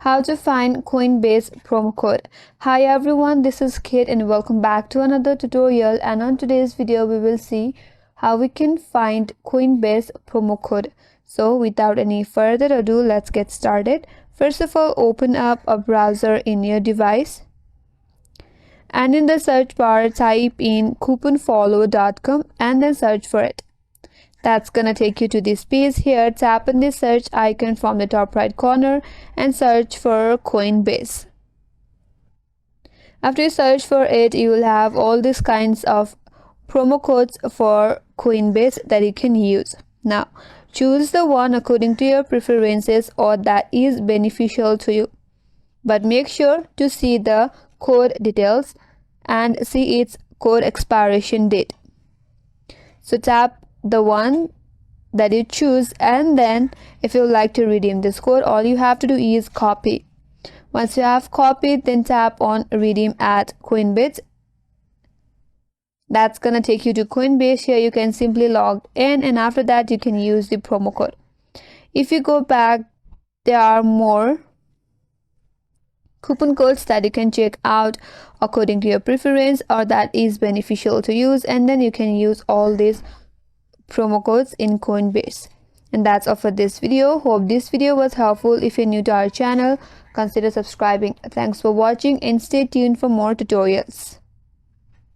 How to find Coinbase promo code. Hi everyone, this is Kit and welcome back to another tutorial, and on today's video we will see how we can find Coinbase promo code. So without any further ado, let's get started. First of all, open up a browser in your device and in the search bar type in couponfollow.com and then search for it. That's gonna take you to this page. Here, tap on the search icon from the top right corner and search for Coinbase. After you search for it, you will have all these kinds of promo codes for Coinbase that you can use. Now, choose the one according to your preferences or that is beneficial to you. But make sure to see the code details and see its code expiration date. So tap the one that you choose, and then if you would like to redeem this code, all you have to do is copy. Once you have copied, then tap on redeem at Coinbase. That's gonna take you to Coinbase. Here you can simply log in, and after that you can use the promo code. If you go back, there are more coupon codes that you can check out according to your preference or that is beneficial to use, and then you can use all these promo codes in Coinbase. And that's all for this video. Hope this video was helpful. If you're new to our channel, consider subscribing. Thanks for watching and stay tuned for more tutorials.